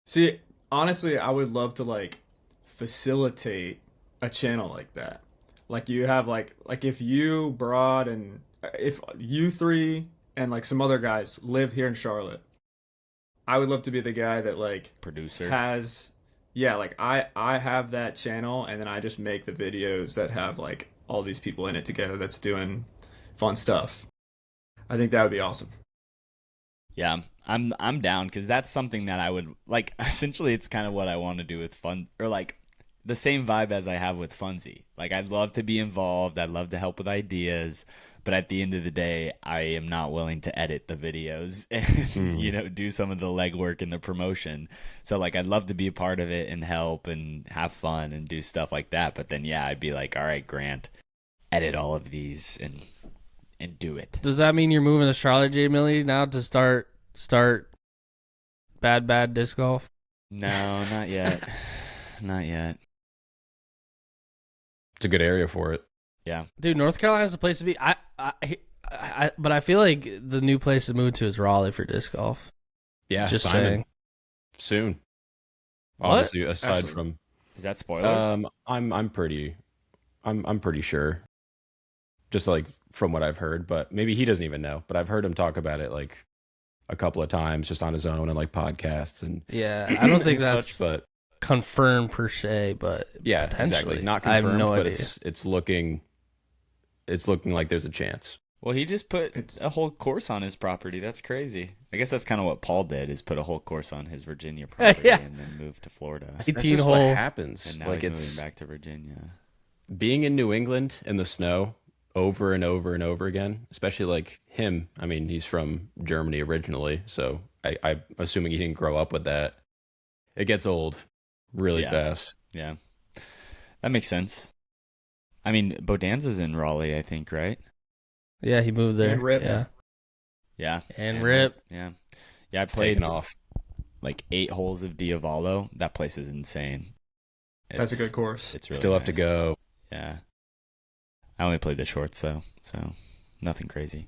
See, honestly, I would love to like facilitate a channel like that. Like you have like if you Broad and if you three and like some other guys lived here in Charlotte, I would love to be the guy that like producer. has yeah, like I have that channel and then I just make the videos that have like all these people in it together that's doing fun stuff. I think that would be awesome. Yeah, I'm down because that's something that I would like. Essentially, it's kind of what I want to do with fun or like the same vibe as I have with Funsie. Like I'd love to be involved. I'd love to help with ideas, but at the end of the day, I am not willing to edit the videos and do some of the legwork and the promotion. So like I'd love to be a part of it and help and have fun and do stuff like that. But then yeah, I'd be like, all right, Grant, edit all of these and do it. Does that mean you're moving to Charlotte, J. Millie, now to start bad disc golf? No, not yet. Not yet. It's a good area for it. Yeah. Dude, North Carolina's the place to be. But I feel like the new place to move to is Raleigh for disc golf. Yeah, Just Simon. saying. Soon. What? Obviously, aside Actually, from Is that spoilers? I'm pretty sure. Just like from what I've heard, but maybe he doesn't even know. But I've heard him talk about it like a couple of times just on his own and like podcasts and Yeah, I don't think and that's such, but confirmed per se, but yeah, potentially. exactly. Not I have confirmed, no but idea. it's looking like there's a chance. Well, he just put It's- a whole course on his property. That's crazy. I guess that's kind of what Paul did, is put a whole course on his Virginia property Yeah. and then moved to Florida. That's 18 just hole. what happens. And now Like he's it's moving back to Virginia. being in New England in the snow over and over and over again, especially like him. I mean, he's from Germany originally, so I'm assuming he didn't grow up with that. It gets old really Yeah. fast. Yeah. That makes sense. I mean, Bodanza's in Raleigh, I think, right? Yeah, he moved there. And Rip. Yeah. Yeah. And Rip. Yeah. Yeah, I It's played taken off. like 8 holes of Diavolo. That place is insane. That's a good course. It's really Still have to nice. go. Yeah. I only played the shorts though, so nothing crazy.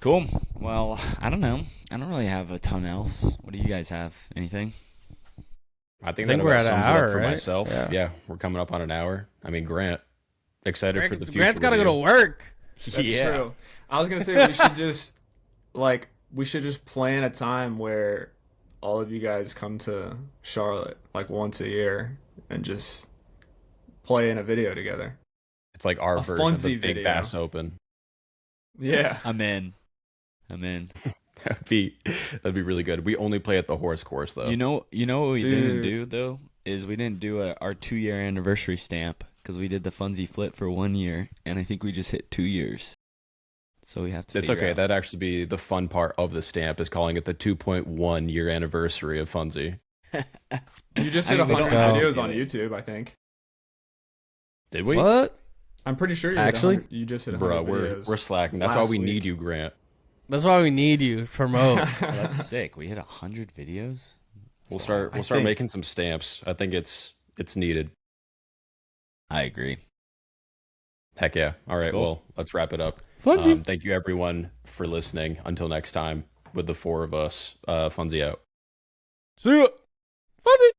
Cool. Well, I don't know. I don't really have a ton else. What do you guys have? Anything? I think I think that we're about at an sums it hour, up for right? myself. Yeah. Yeah, we're coming up on an hour. I mean, Grant, excited for the future. Grant's got to with go to you. work. That's true. I was gonna say we should just plan a time where all of you guys come to Charlotte like once a year and just play in a video together. It's like our A version of the Funsie Big video. Bass Open. Yeah. I'm in. That'd be really good. We only play at the horse course though. You know what we didn't Dude. do though is we didn't do our 2-year anniversary stamp because we did the Funsie flip for 1 year and I think we just hit 2 years. So we have to. It's figure okay. out. That'd actually be the fun part of the stamp is calling it the 2.1 year anniversary of Funsie. You just I hit mean, we 100 don't videos do on it. YouTube, I think. Did we? What? I'm pretty sure you Actually? you just hit 100 Bro, videos. we're slacking. That's why last we week. need you, Grant. That's why we need you to promote. Oh, that's sick. We hit 100 videos. We'll start I we'll start think- making some stamps. I think it's needed. I agree. Heck yeah. All right, Cool. well, let's wrap it up. Funsie. Thank you everyone for listening. Until next time, with the 4 of us, Funsie out. See ya. Funny.